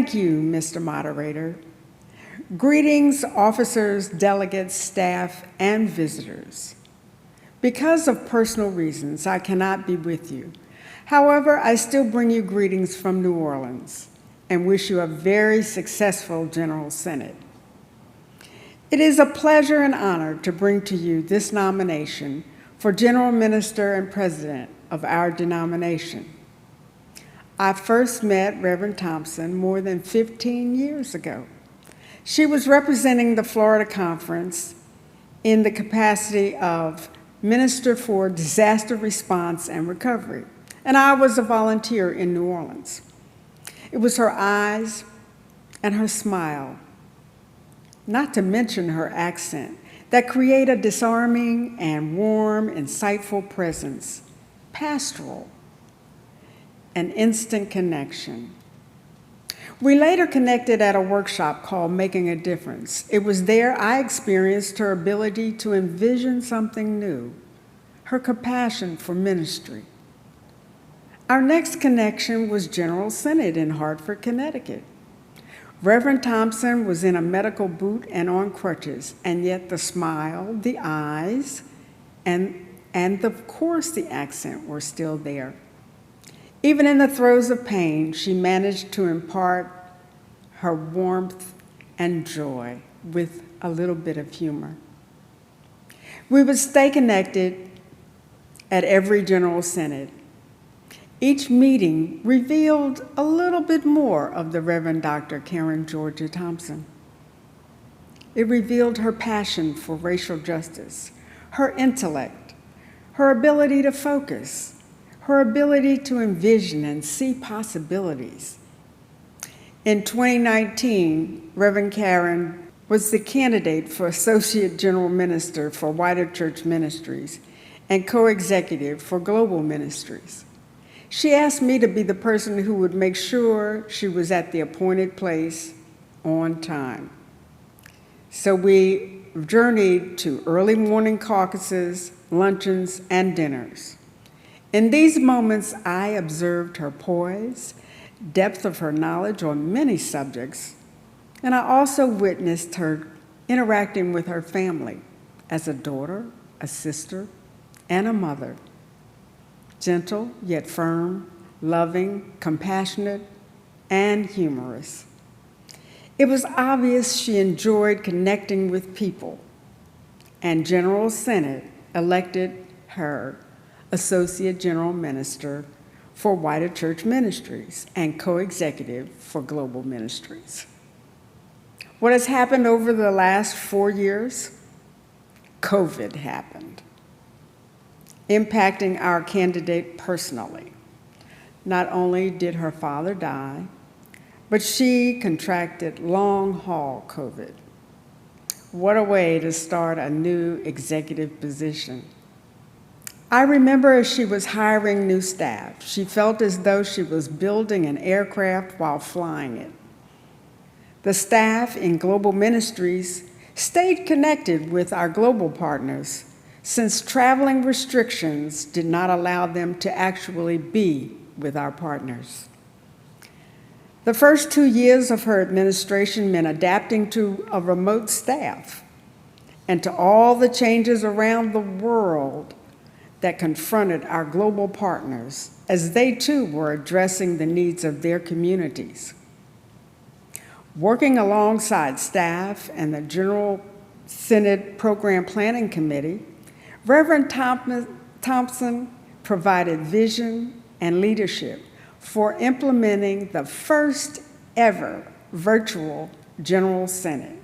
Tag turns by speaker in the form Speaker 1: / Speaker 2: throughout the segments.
Speaker 1: Thank you, Mr. Moderator. Greetings, officers, delegates, staff, and visitors. Because of personal reasons, I cannot be with you. However, I still bring you greetings from New Orleans and wish you a very successful General Synod. It is a pleasure and honor to bring to you this nomination for General Minister and President of our denomination. I first met Reverend Thompson more than 15 years ago. She was representing the Florida Conference in the capacity of Minister for Disaster Response and Recovery, and I was a volunteer in New Orleans. It was her eyes and her smile, not to mention her accent, that create a disarming and warm, insightful presence, pastoral, an instant connection. We later connected at a workshop called Making a Difference. It was there I experienced her ability to envision something new, her compassion for ministry. Our next connection was General Synod in Hartford, Connecticut. Reverend Thompson was in a medical boot and on crutches, and yet the smile, the eyes, and of course the accent were still there. Even in the throes of pain, she managed to impart her warmth and joy with a little bit of humor. We would stay connected at every General Synod. Each meeting revealed a little bit more of the Reverend Dr. Karen Georgia Thompson. It revealed her passion for racial justice, her intellect, her ability to focus, her ability to envision and see possibilities. In 2019, Reverend Karen was the candidate for Associate General Minister for Wider Church Ministries and co-executive for Global Ministries. She asked me to be the person who would make sure she was at the appointed place on time. So we journeyed to early morning caucuses, luncheons, and dinners. In these moments, I observed her poise, depth of her knowledge on many subjects, and I also witnessed her interacting with her family as a daughter, a sister, and a mother. Gentle yet firm, loving, compassionate, and humorous. It was obvious she enjoyed connecting with people, and General Synod elected her Associate General Minister for Wider Church Ministries and co-executive for Global Ministries. What has happened over the last 4 years? COVID happened, impacting our candidate personally. Not only did her father die, but she contracted long-haul COVID. What a way to start a new executive position. I remember as she was hiring new staff, she felt as though she was building an aircraft while flying it. The staff in Global Ministries stayed connected with our global partners since traveling restrictions did not allow them to actually be with our partners. The first 2 years of her administration meant adapting to a remote staff and to all the changes around the world that confronted our global partners as they too were addressing the needs of their communities. Working alongside staff and the General Synod Program Planning Committee, Reverend Thompson provided vision and leadership for implementing the first ever virtual General Synod,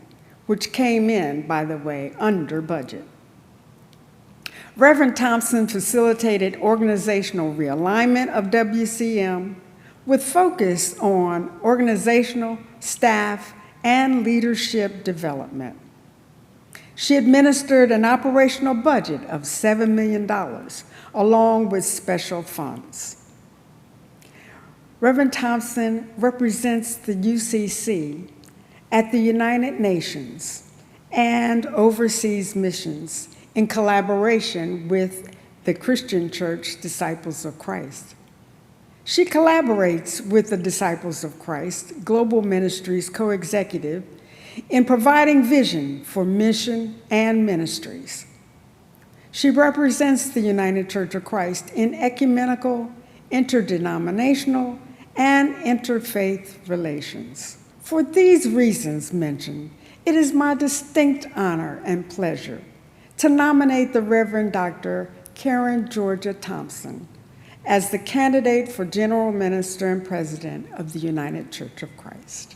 Speaker 1: which came in, by the way, under budget. Reverend Thompson facilitated organizational realignment of WCM with focus on organizational, staff, and leadership development. She administered an operational budget of $7 million, along with special funds. Reverend Thompson represents the UCC at the United Nations and oversees missions in collaboration with the Christian Church Disciples of Christ. She collaborates with the Disciples of Christ Global Ministries co-executive in providing vision for mission and ministries. She represents the United Church of Christ in ecumenical, interdenominational, and interfaith relations. For these reasons mentioned, it is my distinct honor and pleasure to nominate the Reverend Dr. Karen Georgia Thompson as the candidate for General Minister and President of the United Church of Christ.